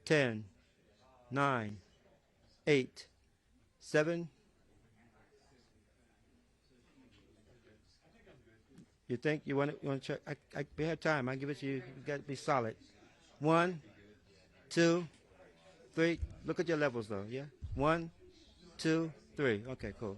10, 9, 8, 7. You think you want to check? We have time. I give it to you. You got to be solid. 1, 2, 3. Look at your levels though. Yeah. 1, 2, 3. Okay, cool.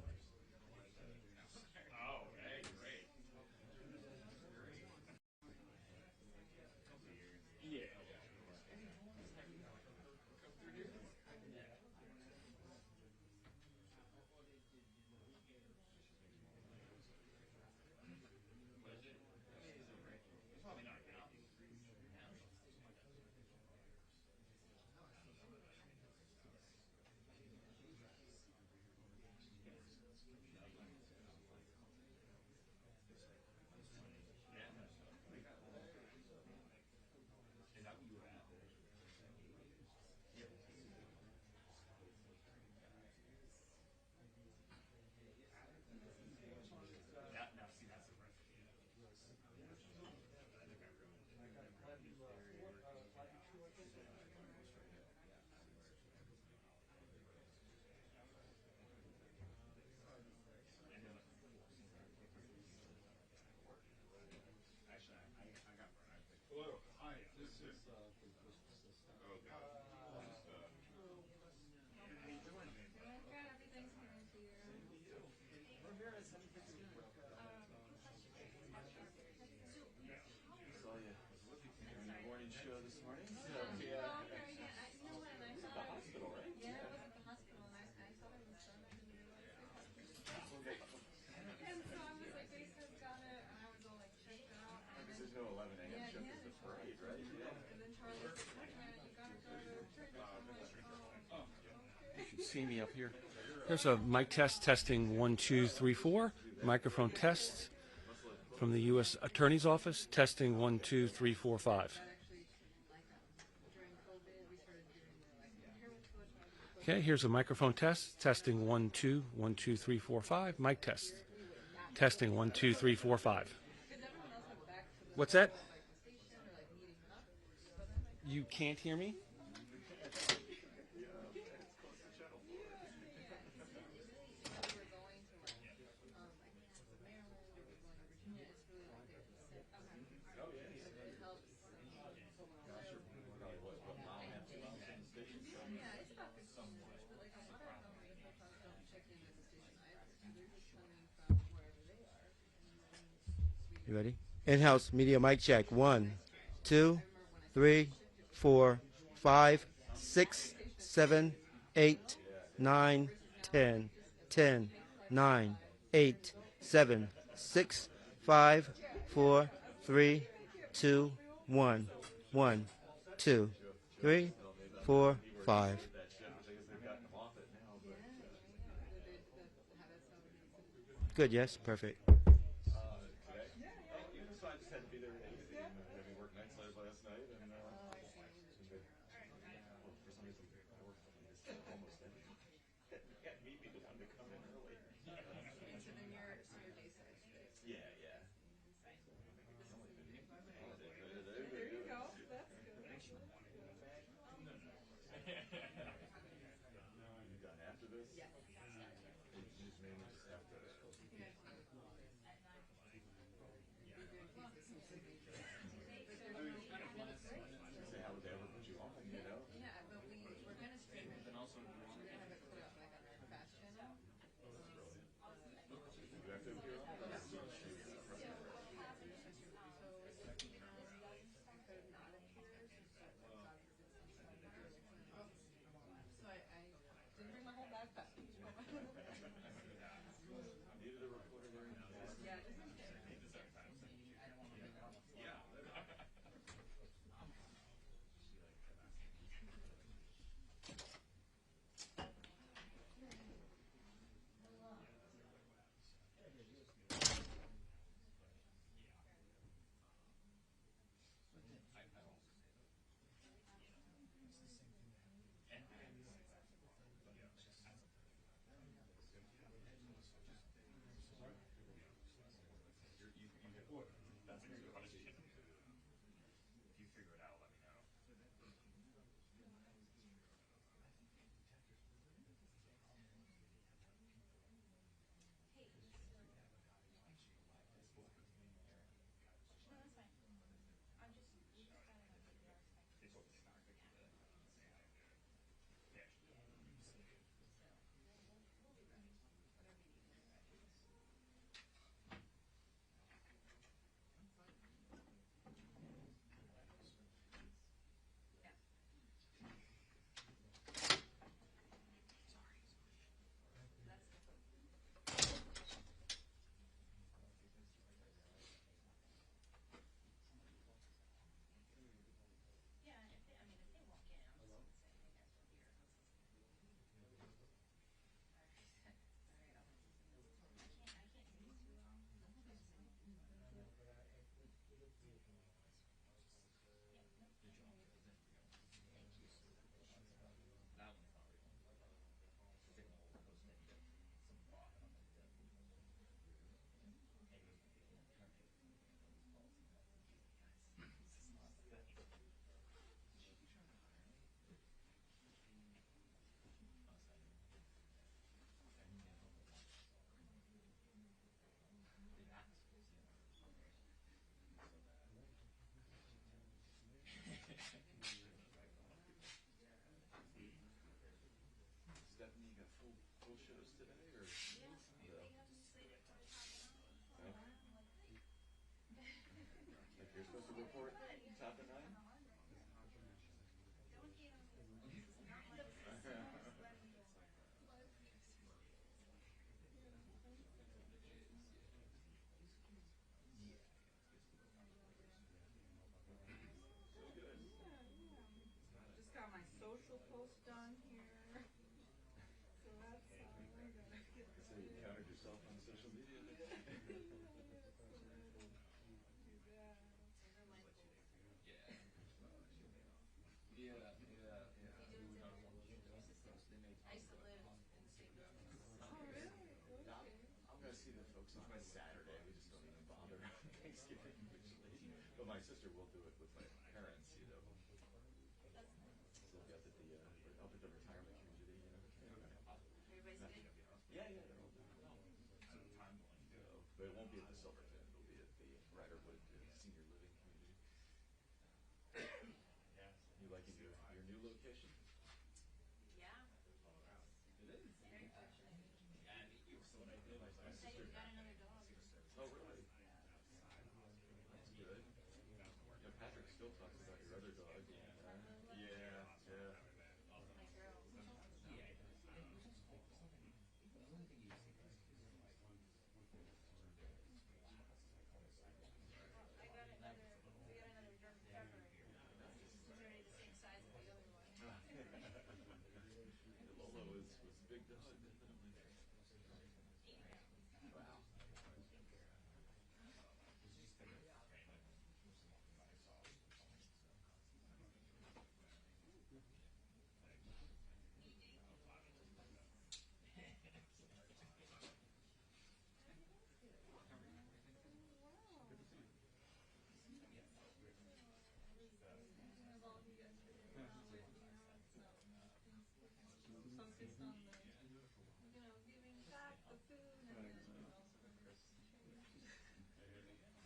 See me up here. There's a mic test testing 1, 2, 3, 4. Microphone test from the U.S. Attorney's Office testing 1, 2, 3, 4, 5. Okay, here's a microphone test testing 1, 2, 1, 2, 3, 4, 5. Mic test testing 1, 2, 3, 4, 5. What's that? You can't hear me? You ready? In-house media mic check. 1, 2, 3, 4, 5, 6, 7, 8, 9, 10, 10, 9, 8, 7, 6, 5, 4, 3, 2, 1, 1, 2, 3, 4, 5. Good, yes, perfect. shows today, or no? Like you're supposed to report top of 9? Just got my social post done here. So that's I gotta get So you counted yourself on social media. I used to live in the same building. Oh, really? I'm gonna see the folks on Saturday. We just don't even bother on Thanksgiving usually. But my sister will do it with my parents, you know. So up at the retirement community, you know. Everybody's good? Yeah, they're all doing it. But it won't be at the Silverton. It'll be at the Riderwood Senior Living Community. You liking your new location? Yeah. It is. Very fortunate. My sister. You got another dog. Oh, really? That's good. Yeah, Patrick still talks about your other dog. Yeah. My girl. We got another German Shepherd. He's already the same size as the other one. Lolo was a big dog, definitely. Wow. Focused on the, giving back the food and then also the Christmas tree. Yeah,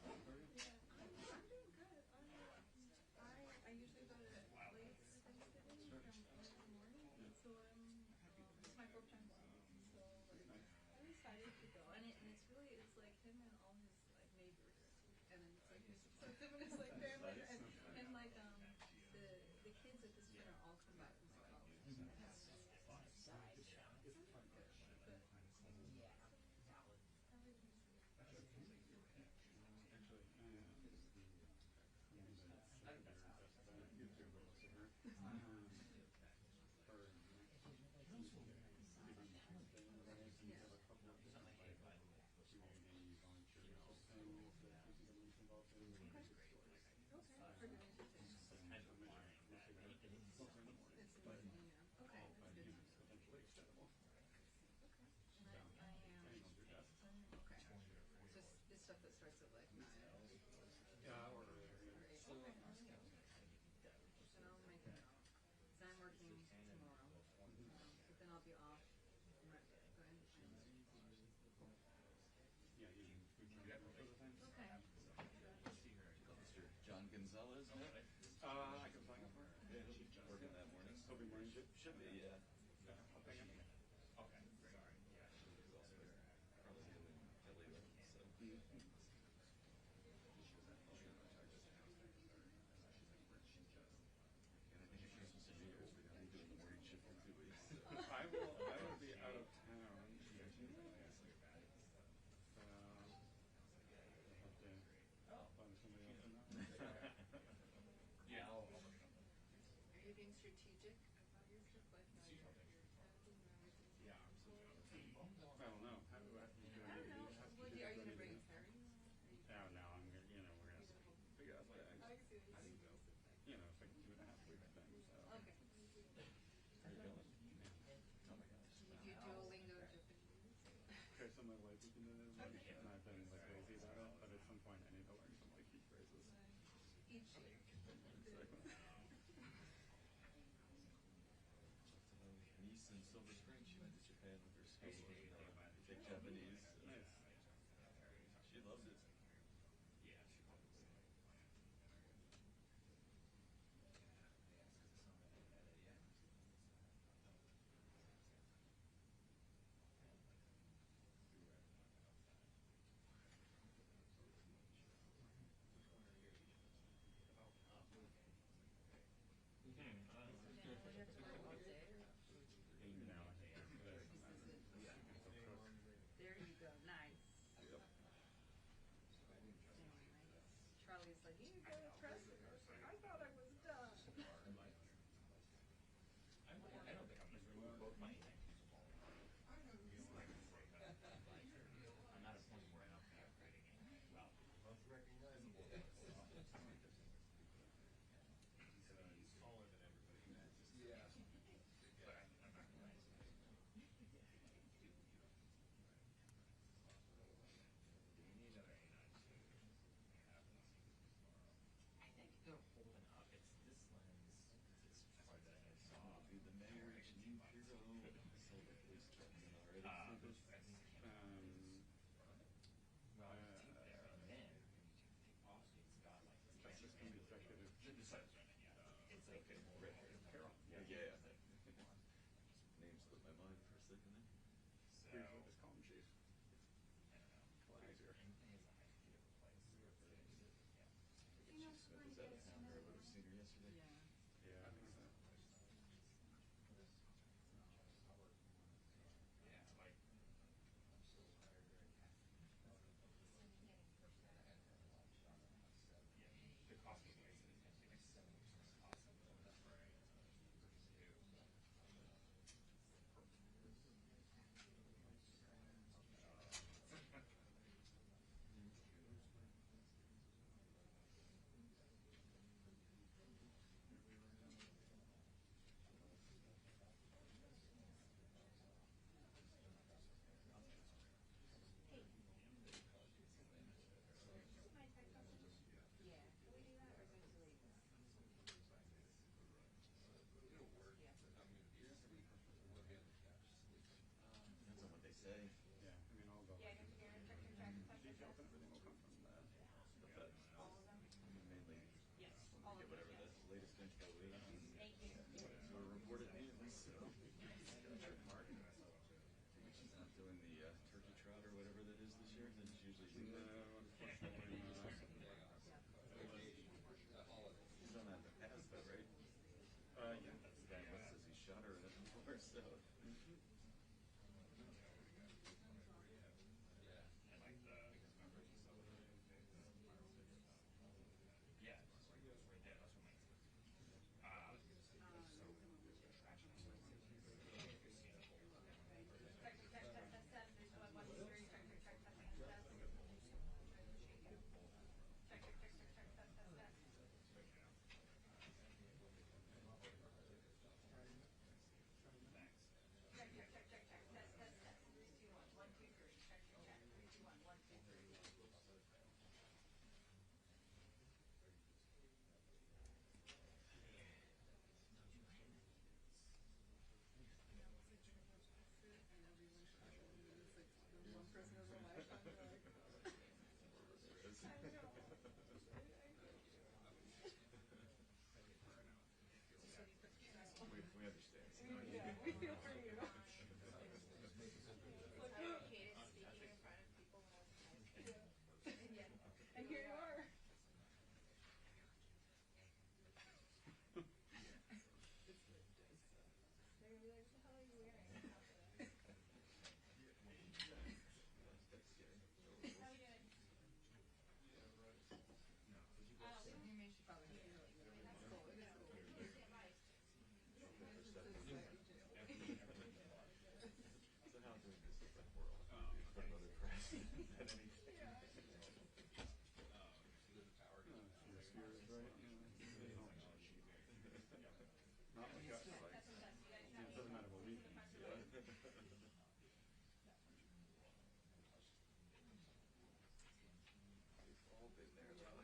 I'm doing good. I usually go to late for Thanksgiving from early in the morning, so it's my fourth time going. So I'm excited to go, and it's like him and all his like neighbors, and then it's like his like family, and like the kids at this dinner all come back from like college. It's stuff that starts at like 9. Yeah, or Okay. And I'll make it out. So I'm working tomorrow. But then I'll be off. I'm not going to Okay. Mr. John Gonzalez, no? I can find it for her. Yeah, she's working that morning. Hoping morning. Should be, yeah. I'll ping him. Okay. She's also probably in Philly with him, so. And I think if she's some years, we're going to be doing the morning shift in 2 weeks. So. I will be out of town. Find somebody else to know. Yeah. Are you being strategic about your trip? Like, Yeah, absolutely. I don't know. How do I have to do I don't know. Are you going to bring a ferry? No, I'm gonna, we're gonna figure out that. I see what you mean. It's like a 2.5 week thing. So. Okay. How you going? Oh my gosh. You do Duolingo Japanese? Okay, so my wife is into it, and I've been like lazy about it, but at some point I need to learn some like key phrases. Each year. Niece in Silver Spring, she went to Japan with her school. Take Japanese. Nice. She loves it. Okay, great. Pirro. Yeah. Name slipped my mind for a second there. So just call him Chief. A lot easier. Smith was out of town, or I would have seen her yesterday. Yeah, I think so. Depends on what they say. Yeah, I mean, I'll go. Details and everything will come from the Fed. Mainly, get whatever the latest info is. So reported news. So, Mark. She's not doing the turkey trot or whatever that is this year. Then it's usually No, unfortunately not. He's done that in the past, though, right? Yeah. The guy says he shot her in it before, so. We understand. Yeah, we feel for you. And here you are. They're gonna be like, what the hell are you wearing? That's scary. How are you doing? Somehow doing this is like world. In front of other press than anything. Your sphere is right. Not like us, like, it doesn't matter what we think. We've all been there, though.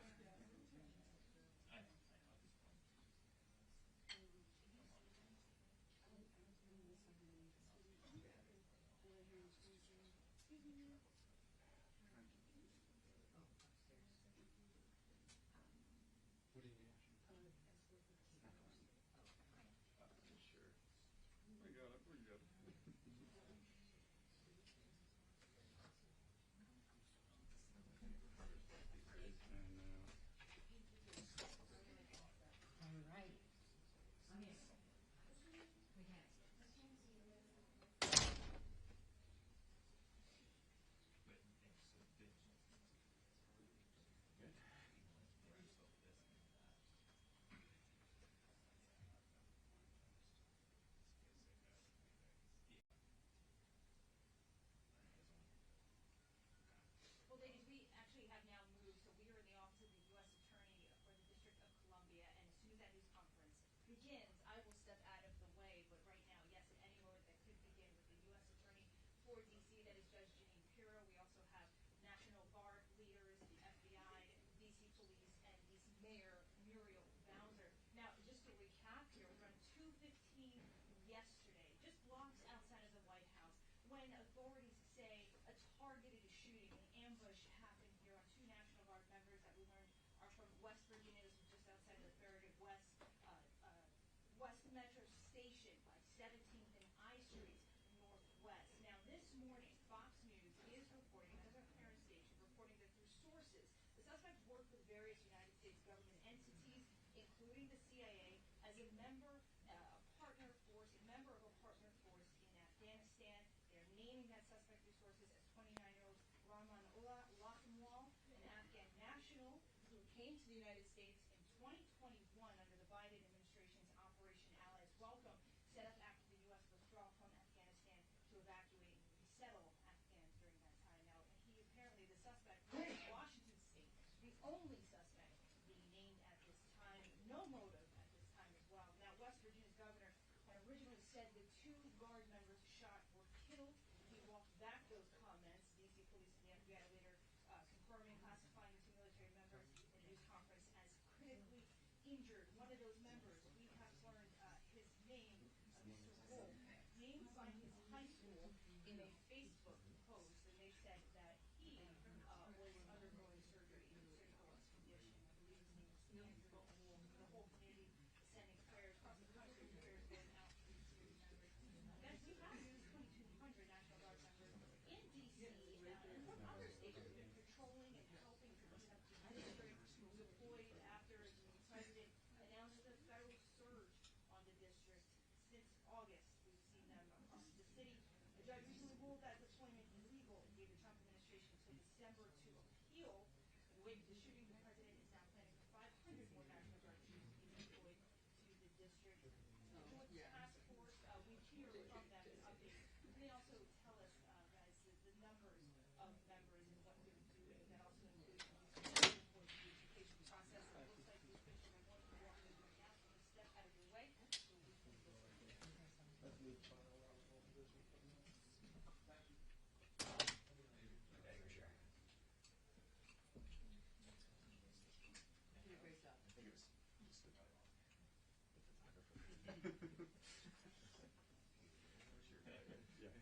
What do you need? Sure. We got it, we're good. And, All right. Okay. We can. Well, ladies, we actually have now moved, so we are in the office of the U.S. Attorney for the District of Columbia, and as soon as that news conference begins, I will step out of the way, but right now, yes, at any moment that could begin with the U.S. Attorney for D.C., that is Judge Jeanine Pirro. We also have National Guard leaders, the FBI, D.C. Police, and D.C. Mayor Muriel Bowser. Now, just to recap here, it was around 2:15 yesterday, just blocks outside of the White House, when authorities say a targeted shooting, an ambush happened here on two National Guard members that we learned are from West Virginia. This was just outside of the Farragut West Metro Station by 17th and I Street Northwest. Now, this morning, Fox News is reporting, another parent station, reporting that through sources, the suspect worked with various United States government entities, including the CIA, as a member, a partner force, a member of a partner force in Afghanistan. They're naming that suspect through sources as 29-year-old Rahmanullah Lakhmwal, an Afghan national who came to the United States in 2021 under the Biden administration's Operation Allies Welcome, set up after the U.S. withdrawal from Afghanistan to evacuate and resettle Afghans during that time. Now, he apparently, the suspect, was in Washington State, the only suspect being named at this time, no motive at this time as well. Now, West Virginia's governor had originally said the 2 Guard members shot were killed. He walked back those comments. D.C. police and the FBI later confirming classifying the 2 military members in a news conference as critically injured. One of those members, we have learned his name, Mr. Wolf, named by his high school in a Facebook post, and they said that he was undergoing surgery in a critical condition. I believe his name is Andrew Wolf. The whole community is sending prayers across the country, prayers going out to these community members. Next, we have news 2,200 National Guard members in D.C. And from other states who've been patrolling and helping to clean up the district, deployed after the president announced a federal surge on the district. Since August, we've seen them across the city. The judge recently ruled that deployment illegal and gave the Trump administration until December to appeal. In the wake of the shooting, the president is now planning for 500 more National Guard troops to be deployed to the district. The Joint Task Force, we hear from them an update. And they also tell us, guys, the numbers of members and what they're doing. That also includes the education process. It looks like the official are going to walk in right now, so just step out of your way. So we can listen. You did a great job. I think it was just the photographer. Sure. Yeah.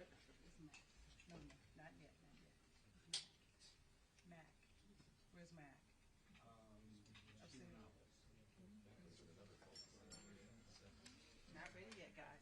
No, no, not yet, not yet. Mac. Where's Mac? I've seen it. Not ready yet, guys.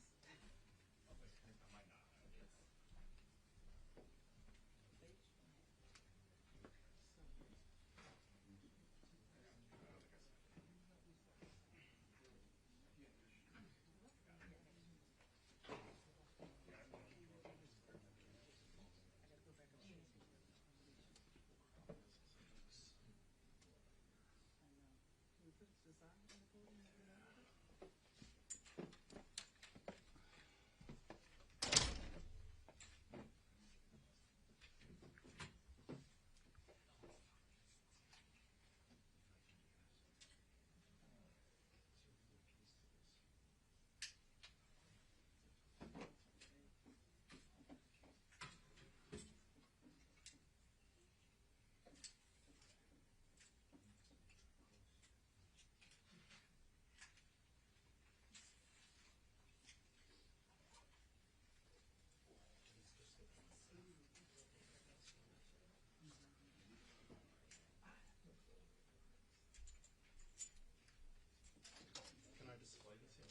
Can I display this here?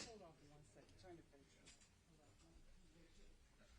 Hold on for 1 second. Turn the page. Hold on.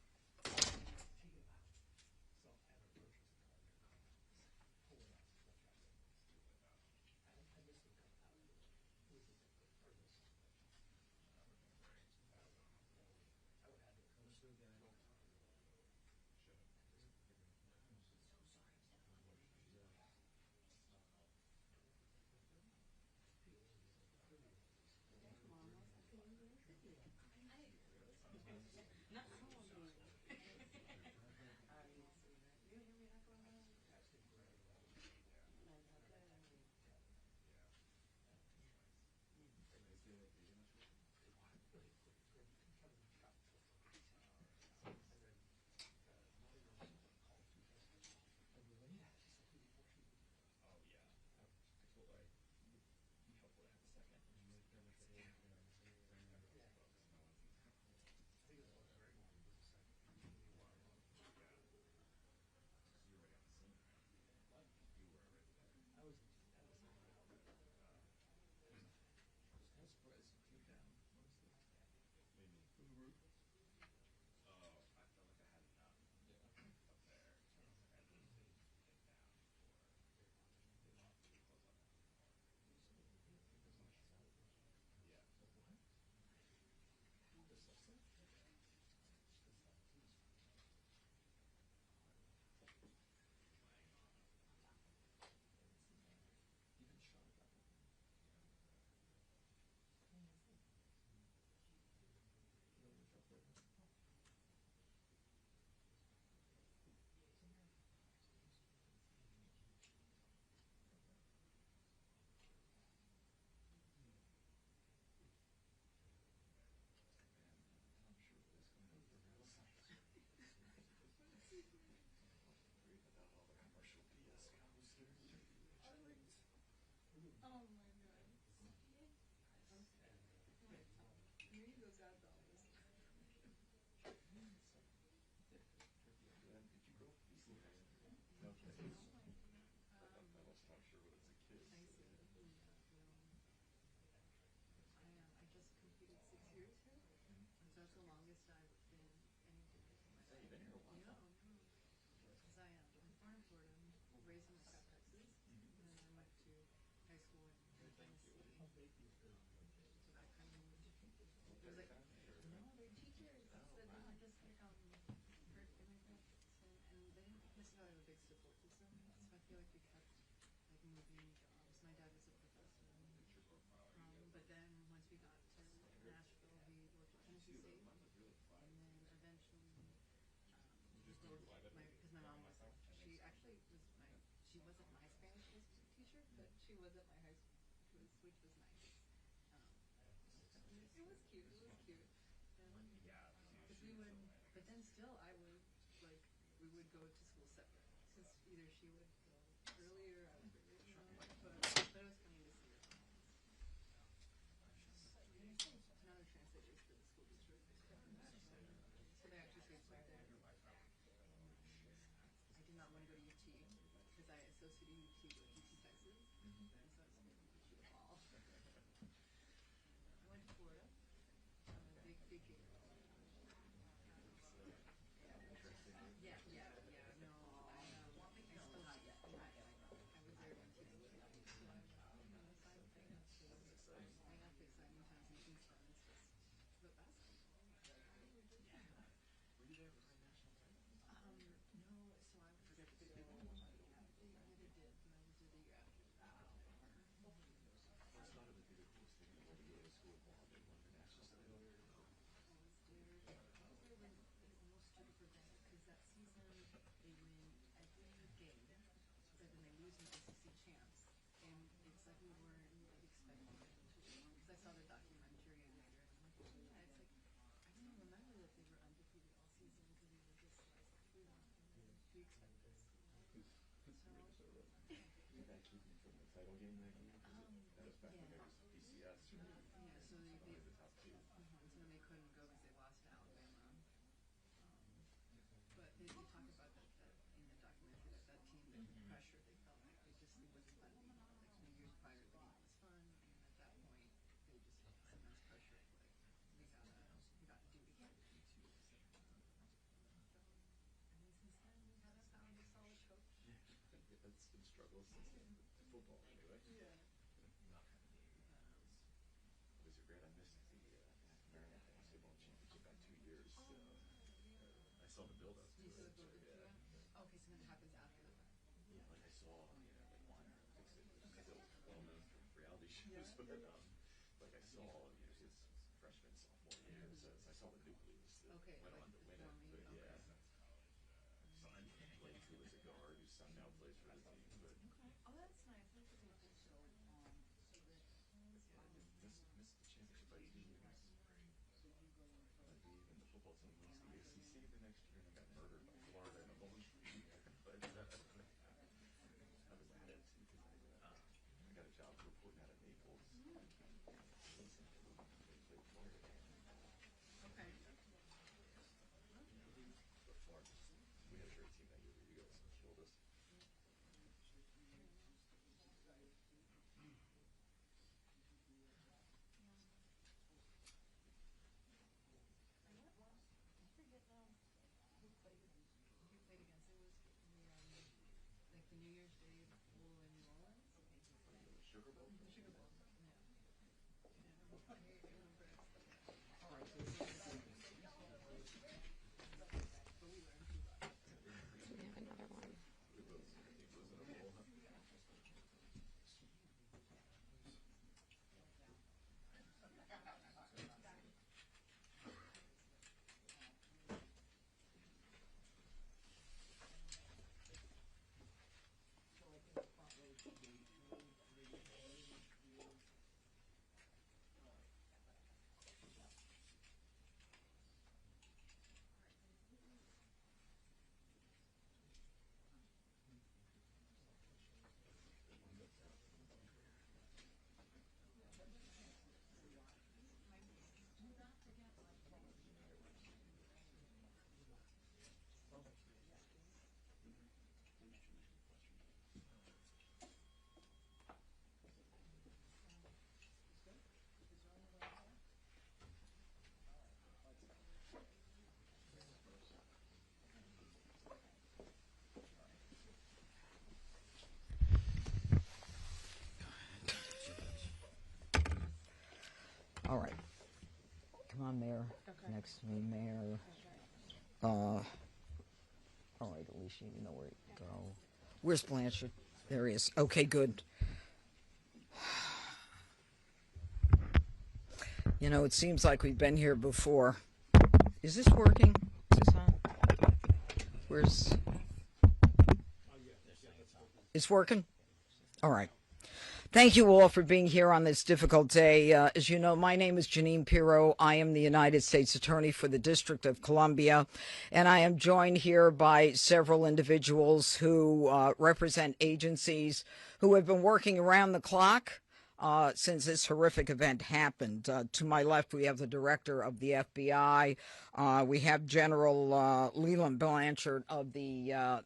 Oh my god. Here you go, goddaughters. I'm sure when it's a kid. I see. I just completed 6 years here, and so that's the longest I've been anywhere. Yeah, you've been here a while. Yeah, because I'm from Florida, raised in South Texas, and then I went to high school in Tennessee. So I kind of moved. It was like, no, they're teachers. Said they were just like for immigrants, and they didn't necessarily have a big support system. So I feel like we kept like moving jobs. My dad was a professor. But then once we got to Nashville, we worked at Tennessee State, and then eventually, because my mom was, she actually was she wasn't my Spanish teacher, but she was at my high school, which was nice. It was cute. It was cute. Because we would, but then still, I would like we would go to school separate. Because either she would go earlier, I would go later. But it was funny to see her. Another translators for the school district. back when there was PCS, right? Yeah, so One of the top two. so then they couldn't go because they lost to Alabama. But they talk about that in the documentary, that team, the pressure they felt like it wasn't letting, like the years prior the game was fun, and at that point they just felt this immense pressure of like we gotta do it again in 2 years. And then since then we haven't found a solid coach. Yeah, it's been struggles since then. Football, anyway. Yeah. It was great. I missed the American Basketball Championship by 2 years. So I saw the build-up to You saw it. the build-up Yeah. to it? Okay, so then it happens after the fact. Yeah, like I saw, like Wire, because it was still well known from reality shows, Yeah. but like I saw, his freshman, sophomore year, so I saw the nucleus that Okay, went like on to win it. forming, But okay. yeah, son played, who was a guard, whose son now plays for the team. But Oh, that's nice. That's a good official. yeah, I missed the championship by 2 years. Might be even the football team wins the ACC the next year, and I got murdered by Florida in a bowl game. But I was at it because I got a job reporting out of Naples. They played Florida. Okay. But Florida, we had a great team that year. You guys killed us. You played against it was in the like the New Year's Day bowl in New Orleans. Sugar Bowl? The Sugar Bowl. Yeah. We have another one. We both teams was in a bowl, huh? All right. Come on, Mayor. Okay. Next to me, Mayor. All right, Alicia, you know where to go. Where's Blanchard? There he is. Okay, good. You know, it seems like we've been here before. Is this working? Is this on? Where's... It's working? All right. Thank you all for being here on this difficult day. As you know, my name is Jeanine Pirro. I am the United States Attorney for the District of Columbia, and I am joined here by several individuals who represent agencies who have been working around the clock since this horrific event happened. To my left, we have the director of the FBI. We have General Leland Blanchard of the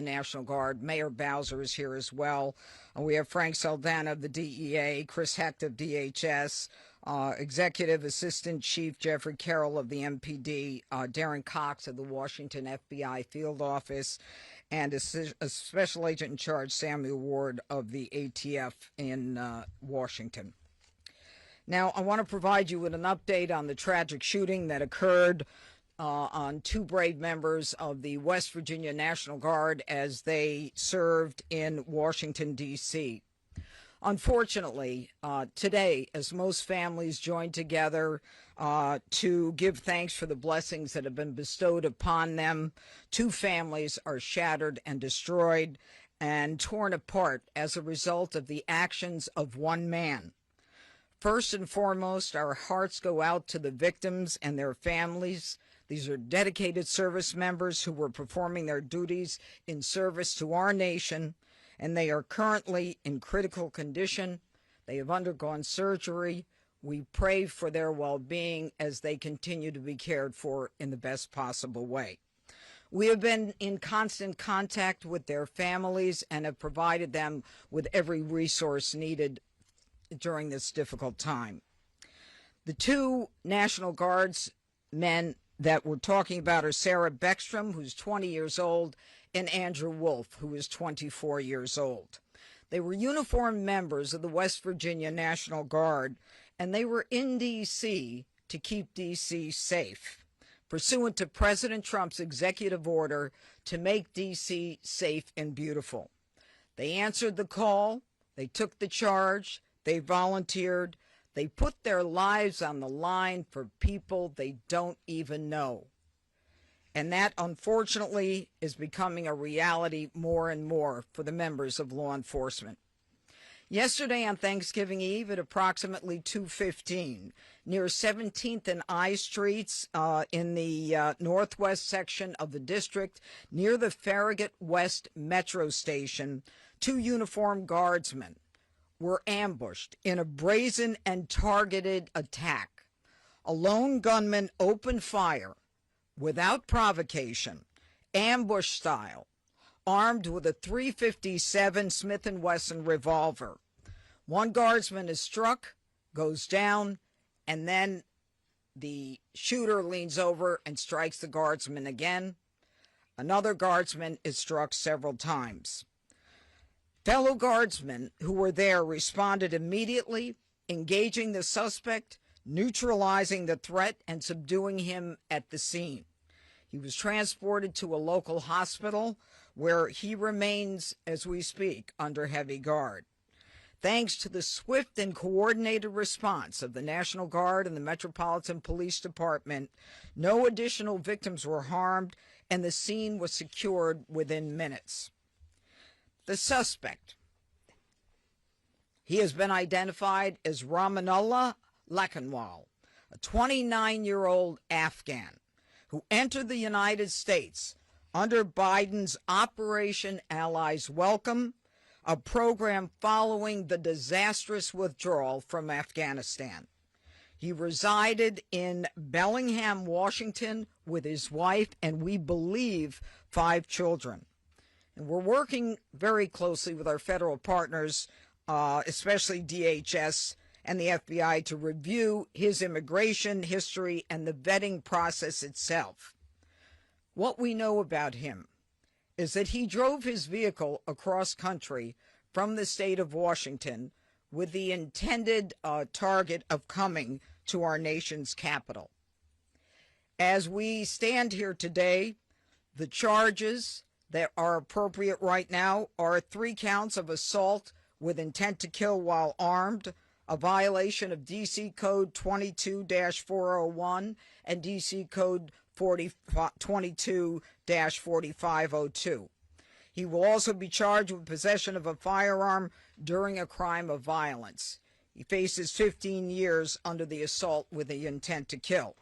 National Guard. Mayor Bowser is here as well. We have Frank Saldana of the DEA, Chris Hecht of DHS, Executive Assistant Chief Jeffrey Carroll of the MPD, Darren Cox of the Washington FBI Field Office, and a Special Agent in Charge, Samuel Ward of the ATF in Washington. Now, I want to provide you with an update on the tragic shooting that occurred on two brave members of the West Virginia National Guard as they served in Washington, D.C. Unfortunately, today, as most families join together to give thanks for the blessings that have been bestowed upon them, two families are shattered and destroyed and torn apart as a result of the actions of one man. First and foremost, our hearts go out to the victims and their families. These are dedicated service members who were performing their duties in service to our nation, and they are currently in critical condition. They have undergone surgery. We pray for their well-being as they continue to be cared for in the best possible way. We have been in constant contact with their families and have provided them with every resource needed during this difficult time. The two National Guardsmen that we're talking about are Sarah Beckstrom, who's 20 years old, and Andrew Wolf, who is 24 years old. They were uniformed members of the West Virginia National Guard, and they were in D.C. to keep D.C. safe, pursuant to President Trump's executive order to make D.C. safe and beautiful. They answered the call, they took the charge, they volunteered, they put their lives on the line for people they don't even know. And that, unfortunately, is becoming a reality more and more for the members of law enforcement. Yesterday on Thanksgiving Eve at approximately 2:15, near 17th and I Streets in the northwest section of the district, near the Farragut West Metro Station, two uniformed guardsmen were ambushed in a brazen and targeted attack. A lone gunman opened fire without provocation, ambush style, armed with a .357 Smith & Wesson revolver. One guardsman is struck, goes down, and then the shooter leans over and strikes the guardsman again. Another guardsman is struck several times. Fellow guardsmen who were there responded immediately, engaging the suspect, neutralizing the threat, and subduing him at the scene. He was transported to a local hospital where he remains, as we speak, under heavy guard. Thanks to the swift and coordinated response of the National Guard and the Metropolitan Police Department, no additional victims were harmed, and the scene was secured within minutes. The suspect, he has been identified as Ramanullah Lakanwal, a 29-year-old Afghan who entered the United States under Biden's Operation Allies Welcome, a program following the disastrous withdrawal from Afghanistan. He resided in Bellingham, Washington, with his wife and, we believe, 5 children. And we're working very closely with our federal partners, especially DHS and the FBI, to review his immigration history and the vetting process itself. What we know about him is that he drove his vehicle across country from the state of Washington with the intended target of coming to our nation's capital. As we stand here today, the charges that are appropriate right now are 3 counts of assault with intent to kill while armed, a violation of D.C. Code 22-401 and D.C. Code 22-4502. He will also be charged with possession of a firearm during a crime of violence. He faces 15 years under the assault with the intent to kill.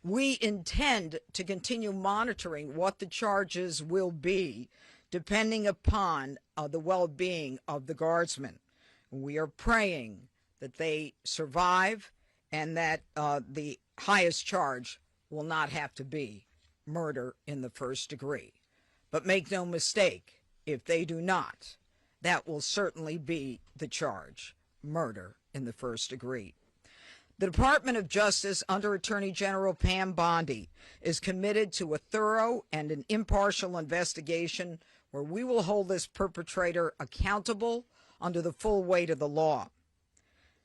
We intend to continue monitoring what the charges will be, depending upon the well-being of the guardsmen. We are praying that they survive and that the highest charge will not have to be murder in the first degree. But make no mistake, if they do not, that will certainly be the charge, murder in the first degree. The Department of Justice, under Attorney General Pam Bondi, is committed to a thorough and an impartial investigation where we will hold this perpetrator accountable under the full weight of the law.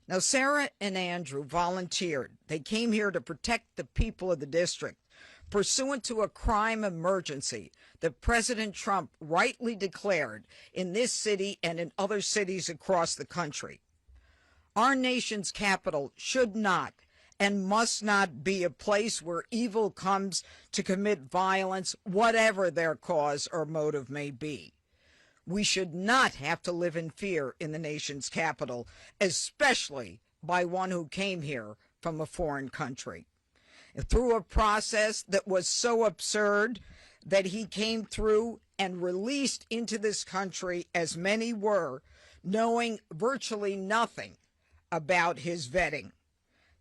Now, Sarah and Andrew volunteered. They came here to protect the people of the district, pursuant to a crime emergency that President Trump rightly declared in this city and in other cities across the country. Our nation's capital should not and must not be a place where evil comes to commit violence, whatever their cause or motive may be. We should not have to live in fear in the nation's capital, especially by one who came here from a foreign country. Through a process that was so absurd that he came through and released into this country, as many were, knowing virtually nothing about his vetting.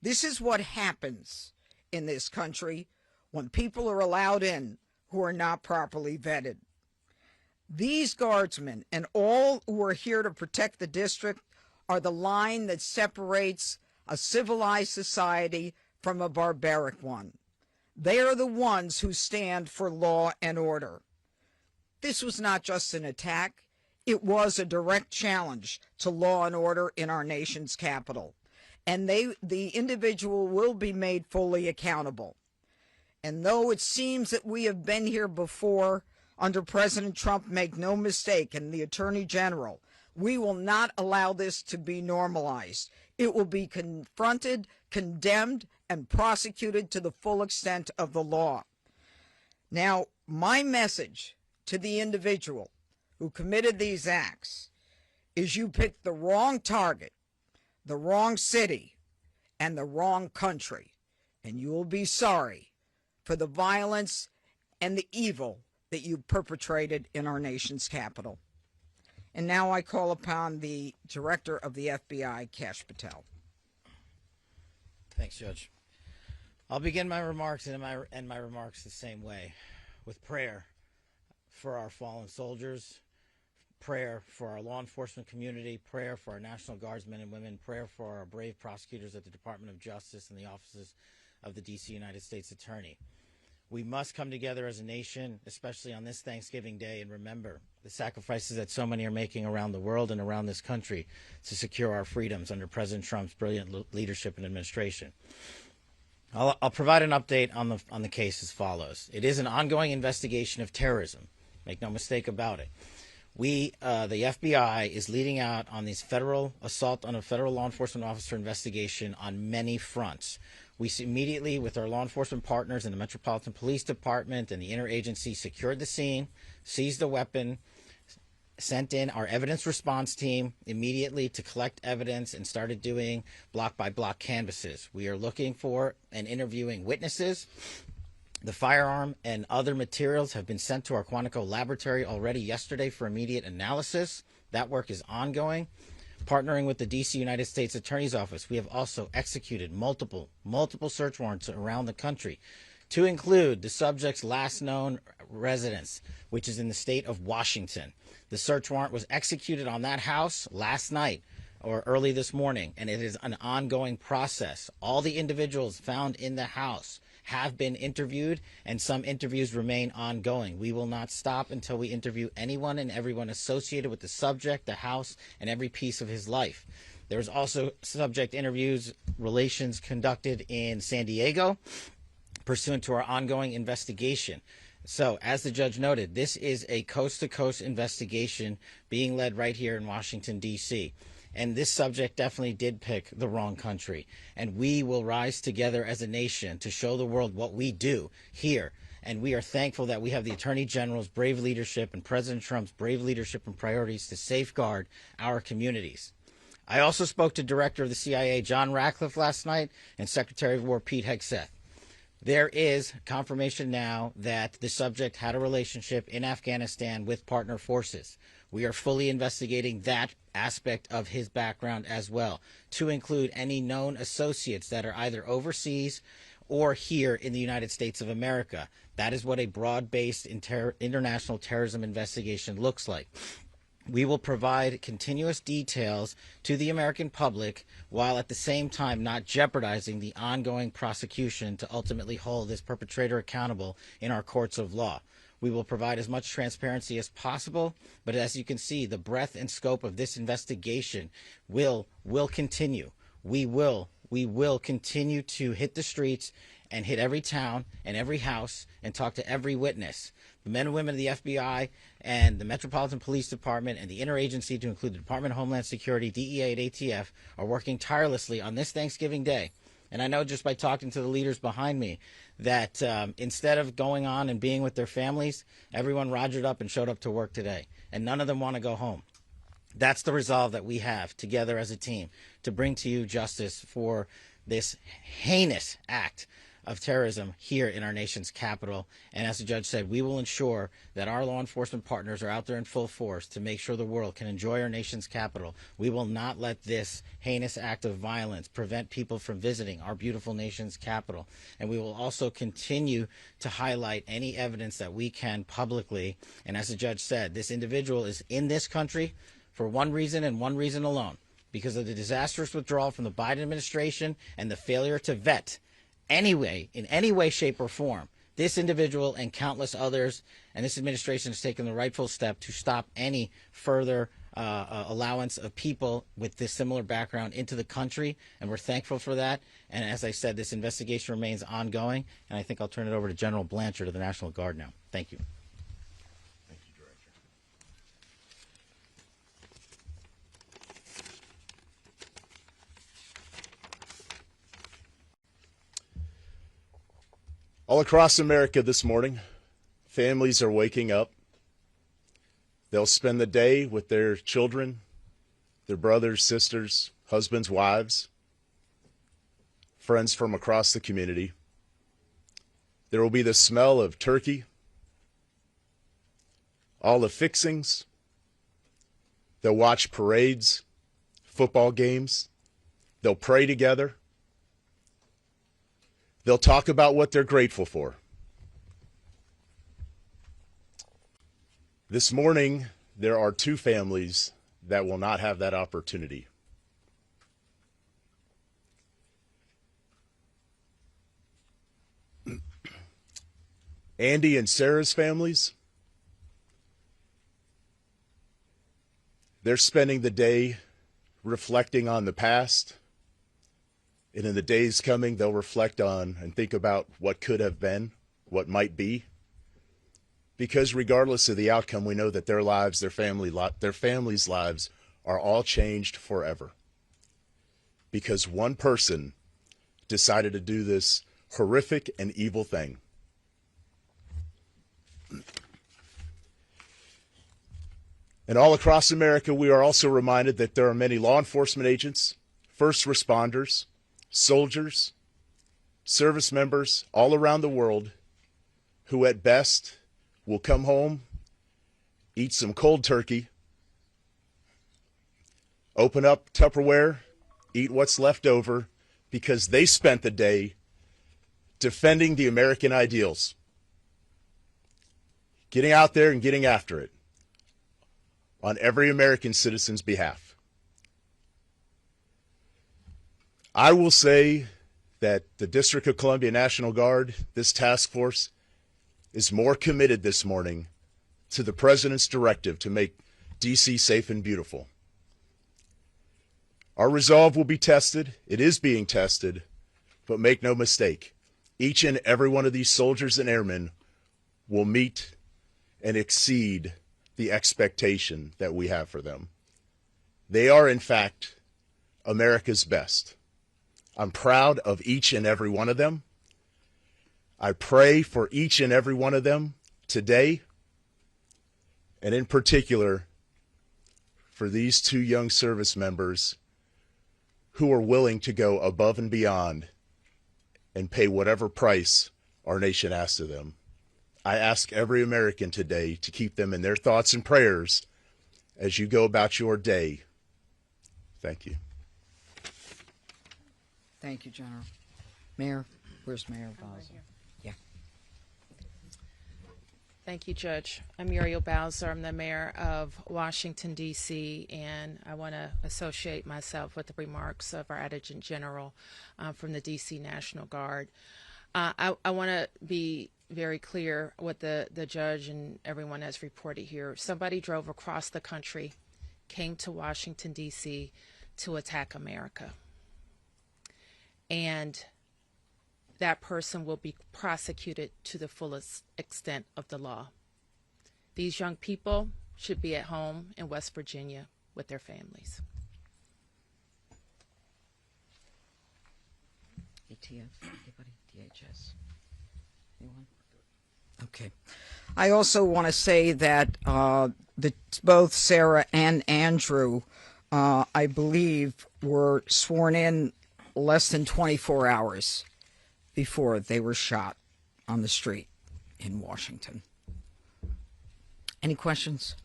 This is what happens in this country when people are allowed in who are not properly vetted. These guardsmen and all who are here to protect the district are the line that separates a civilized society from a barbaric one. They are the ones who stand for law and order. This was not just an attack. It was a direct challenge to law and order in our nation's capital. And the individual will be made fully accountable. And though it seems that we have been here before under President Trump, make no mistake, and the Attorney General, we will not allow this to be normalized. It will be confronted, condemned, and prosecuted to the full extent of the law. Now, my message to the individual who committed these acts is you picked the wrong target, the wrong city, and the wrong country, and you will be sorry for the violence and the evil that you perpetrated in our nation's capital. And now I call upon the Director of the FBI, Kash Patel. Thanks, Judge. I'll begin my remarks and end my remarks the same way, with prayer for our fallen soldiers, prayer for our law enforcement community, prayer for our National Guardsmen and women, prayer for our brave prosecutors at the Department of Justice and the offices of the D.C. United States Attorney. We must come together as a nation, especially on this Thanksgiving Day, and remember the sacrifices that so many are making around the world and around this country to secure our freedoms under President Trump's brilliant leadership and administration. I'll provide an update on the case as follows. It is an ongoing investigation of terrorism. Make no mistake about it. The FBI is leading out on these federal assault on a federal law enforcement officer investigation on many fronts. We immediately, with our law enforcement partners in the Metropolitan Police Department and the interagency, secured the scene, seized the weapon, sent in our evidence response team immediately to collect evidence, and started doing block-by-block canvasses. We are looking for and interviewing witnesses. The firearm and other materials have been sent to our Quantico laboratory already yesterday for immediate analysis. That work is ongoing. Partnering with the D.C. United States Attorney's Office, we have also executed multiple search warrants around the country to include the subject's last known residence, which is in the state of Washington. The search warrant was executed on that house last night or early this morning, and it is an ongoing process. All the individuals found in the house have been interviewed, and some interviews remain ongoing. We will not stop until we interview anyone and everyone associated with the subject, the house, and every piece of his life. There's also subject interviews relations conducted in San Diego pursuant to our ongoing investigation. So, as the judge noted, this is a coast-to-coast investigation being led right here in Washington, D.C., and this subject definitely did pick the wrong country. And we will rise together as a nation to show the world what we do here. And we are thankful that we have the Attorney General's brave leadership and President Trump's brave leadership and priorities to safeguard our communities. I also spoke to Director of the CIA, John Ratcliffe, last night, and Secretary of War, Pete Hegseth. There is confirmation now that the subject had a relationship in Afghanistan with partner forces. We are fully investigating that aspect of his background as well, to include any known associates that are either overseas or here in the United States of America. That is what a broad-based international terrorism investigation looks like. We will provide continuous details to the American public while at the same time not jeopardizing the ongoing prosecution to ultimately hold this perpetrator accountable in our courts of law. We will provide as much transparency as possible, but as you can see, the breadth and scope of this investigation will continue. We will continue to hit the streets and hit every town and every house and talk to every witness. The men and women of the FBI and the Metropolitan Police Department and the interagency, to include the Department of Homeland Security, DEA, and ATF, are working tirelessly on this Thanksgiving Day. And I know just by talking to the leaders behind me that instead of going on and being with their families, everyone rogered up and showed up to work today. And none of them want to go home. That's the resolve that we have together as a team to bring to you justice for this heinous act of terrorism here in our nation's capital. And as the judge said, we will ensure that our law enforcement partners are out there in full force to make sure the world can enjoy our nation's capital. We will not let this heinous act of violence prevent people from visiting our beautiful nation's capital. And we will also continue to highlight any evidence that we can publicly. And as the judge said, this individual is in this country for one reason and one reason alone: because of the disastrous withdrawal from the Biden administration and the failure to vet anyway, in any way, shape, or form, this individual and countless others. And this administration has taken the rightful step to stop any further allowance of people with this similar background into the country, and we're thankful for that. And as I said, this investigation remains ongoing, and I think I'll turn it over to General Blanchard of the National Guard now. Thank you. Thank you, Director. All across America this morning, families are waking up. They'll spend the day with their children, their brothers, sisters, husbands, wives, friends from across the community. There will be the smell of turkey, all the fixings. They'll watch parades, football games. They'll pray together. They'll talk about what they're grateful for. This morning, there are two families that will not have that opportunity. Andy and Sarah's families, they're spending the day reflecting on the past. And in the days coming, they'll reflect on and think about what could have been, what might be. Because regardless of the outcome, we know that their lives, their families' lives are all changed forever. Because one person decided to do this horrific and evil thing. And all across America, we are also reminded that there are many law enforcement agents, first responders, soldiers, service members all around the world who at best will come home, eat some cold turkey, open up Tupperware, eat what's left over, because they spent the day defending the American ideals, getting out there and getting after it on every American citizen's behalf. I will say that the District of Columbia National Guard, this task force, is more committed this morning to the President's directive to make D.C. safe and beautiful. Our resolve will be tested. It is being tested. But make no mistake, each and every one of these soldiers and airmen will meet and exceed the expectation that we have for them. They are, in fact, America's best. I'm proud of each and every one of them. I pray for each and every one of them today, and in particular for these two young service members who are willing to go above and beyond and pay whatever price our nation asks of them. I ask every American today to keep them in their thoughts and prayers as you go about your day. Thank you. Thank you, General. Mayor, where's Mayor Bowser? Yeah. Thank you, Judge. I'm Muriel Bowser. I'm the mayor of Washington, D.C., and I want to associate myself with the remarks of our Adjutant General from the D.C. National Guard. I want to be very clear what the judge and everyone has reported here. Somebody drove across the country, came to Washington, D.C. to attack America. And that person will be prosecuted to the fullest extent of the law. These young people should be at home in West Virginia with their families. ATF, anybody? DHS? Anyone? Okay. I also want to say that both Sarah and Andrew, I believe, were sworn in less than 24 hours before they were shot on the street in Washington. Any questions?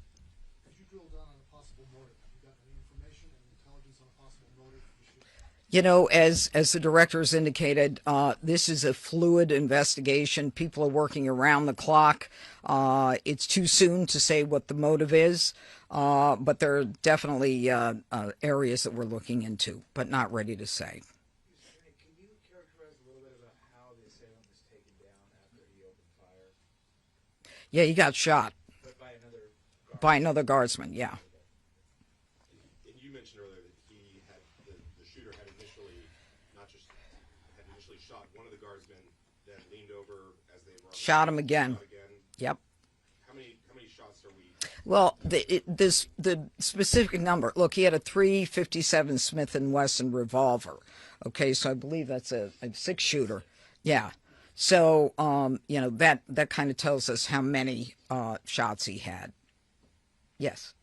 Could you drill down on a possible motive? Have you got any information and intelligence on a possible motive for the shooting? You know, as the directors indicated, this is a fluid investigation. People are working around the clock. It's too soon to say what the motive is, but there are definitely areas that we're looking into, but not ready to say. Can you characterize a little bit about how the assailant was taken down after he opened fire? Yeah, he got shot But by another guard? by another guardsman, yeah. And you mentioned earlier that he had the shooter had initially shot one of the guardsmen, then leaned over as they were Shot him again. Yep. How many shots are we? Well, the specific number. Look, he had a .357 Smith & Wesson revolver. Okay, so I believe that's a six-shooter. Yeah. So you know, that kind of tells us how many shots he had. Yes.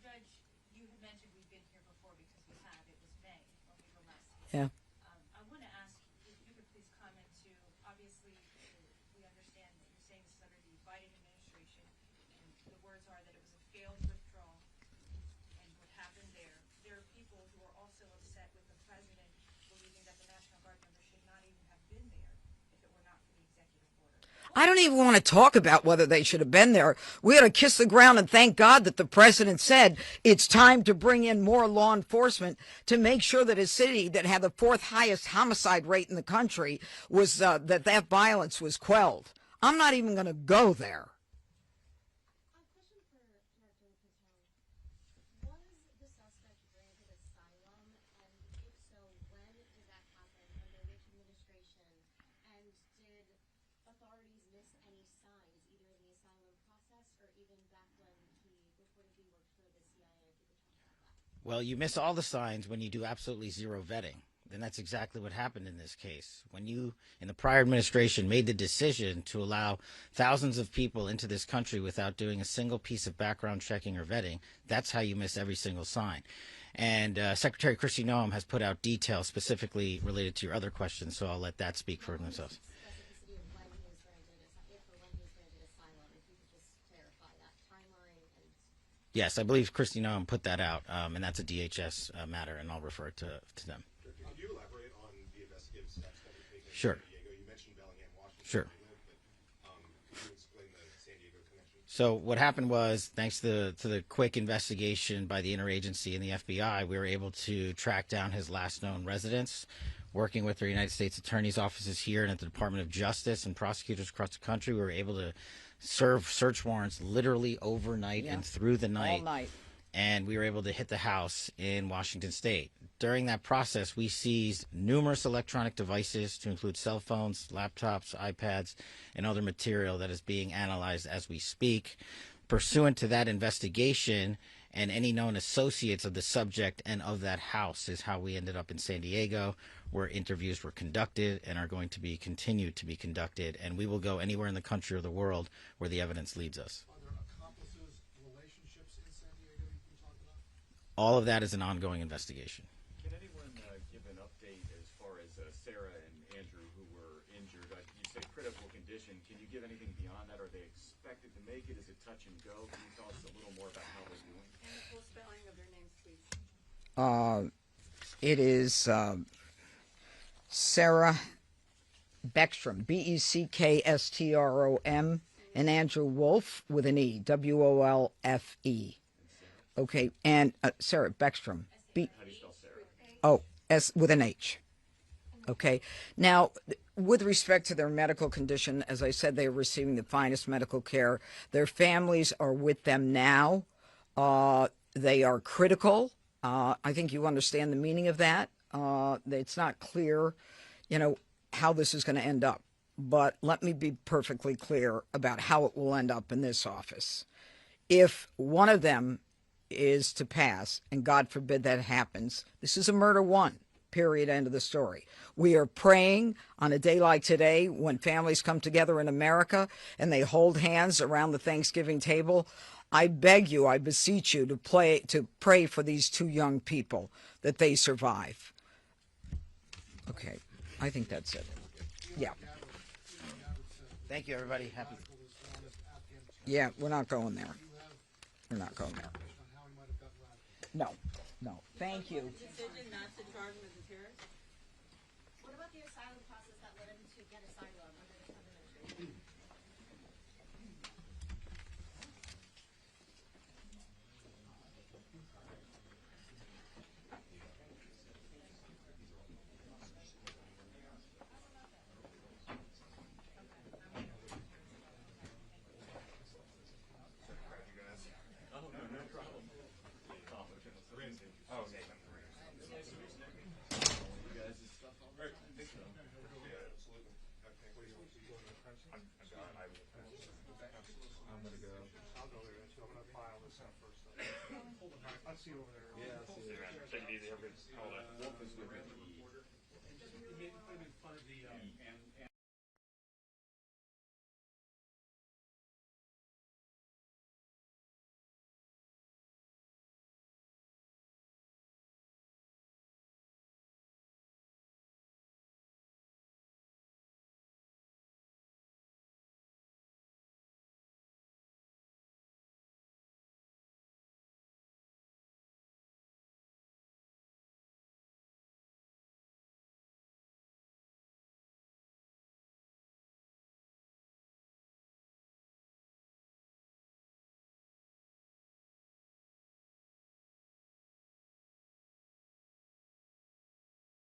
Judge, you had mentioned we've been here before because we have. It was May when we were last Yeah. here. I want to ask if you could please comment to, obviously, we understand that you're saying this is under the Biden administration, and the words are that it was a failed withdrawal, and what happened there. There are people who are also upset with the president believing that the National Guard members should not even have been there if it were not for the executive order. I don't even want to talk about whether they should have been there. We ought to kiss the ground and thank God that the president said it's time to bring in more law enforcement to make sure that a city that had the fourth highest homicide rate in the country was that violence was quelled. I'm not even going to go there. A question for Director Patel. Was the suspect granted asylum, and if so, when did that happen, under which administration, and did authorities miss any signs, either in the asylum process or even back when he reportedly worked for the CIA? If you could talk about that. Well, you miss all the signs when you do absolutely zero vetting. And that's exactly what happened in this case. When you, in the prior administration, made the decision to allow thousands of people into this country without doing a single piece of background checking or vetting, that's how you miss every single sign. And Secretary Kristi Noem has put out details specifically related to your other questions, so I'll let that speak for themselves. Specificity of when he was granted, if or when he was granted asylum, if you could just clarify that timeline and. Yes, I believe Kristi Noem put that out, and that's a DHS matter, and I'll refer it to them. Could you elaborate on the investigative steps that were taken Sure. in San Diego? You mentioned Bellingham, Washington. Sure. Could you explain the San Diego connection? So what happened was, thanks to the quick investigation by the interagency and the FBI, we were able to track down his last known residence, working with the United States Attorney's offices here and at the Department of Justice and prosecutors across the country. We were able to serve search warrants literally overnight and through the night. All night. And we were able to hit the house in Washington State. During that process, we seized numerous electronic devices to include cell phones, laptops, iPads, and other material that is being analyzed as we speak. Pursuant to that investigation and any known associates of the subject and of that house is how we ended up in San Diego, where interviews were conducted and are going to be continued to be conducted. And we will go anywhere in the country or the world where the evidence leads us. Are there accomplices, relationships in San Diego you can talk about? All of that is an ongoing investigation. Can anyone give an update as far as Sarah and Andrew, who were injured? You say critical condition. Can you give anything beyond that? Are they expected to make it? Is it touch and go? Can you tell us a little more about how they're doing? And the full spelling of their names, please. It is Sarah Beckstrom, Beckstrom, and Andrew Wolfe with an E, Wolfe. Okay, and Sarah Beckstrom, How do you spell Sarah? Oh, S with an H. Okay. Now, with respect to their medical condition, as I said, they are receiving the finest medical care. Their families are with them now. They are critical. I think you understand the meaning of that. It's not clear, how this is going to end up. But let me be perfectly clear about how it will end up in this office. If one of them is to pass, and God forbid that happens, this is a murder one, period, end of the story. We are praying on a day like today when families come together in America and they hold hands around the Thanksgiving table. I beg you, I beseech you to pray for these two young people that they survive. Okay, I think that's it. Yeah. Thank you, everybody. Happy. Yeah, we're not going there. We're not going there. No, no. Thank you. Decision not to charge him as a terrorist? What about the asylum process that led him to get asylum under the Trump administration? Oh, no, no problem. Oh, okay. You guys' stuff all right? Yeah, absolutely. Okay, what do you want? You going to the press? I'm done. I'm gonna go. I'll go there too. I'm gonna file this out first. I'll see you over there. Yeah, I'll see you around. Take it easy. Everybody. Wolf is with me. You made fun of the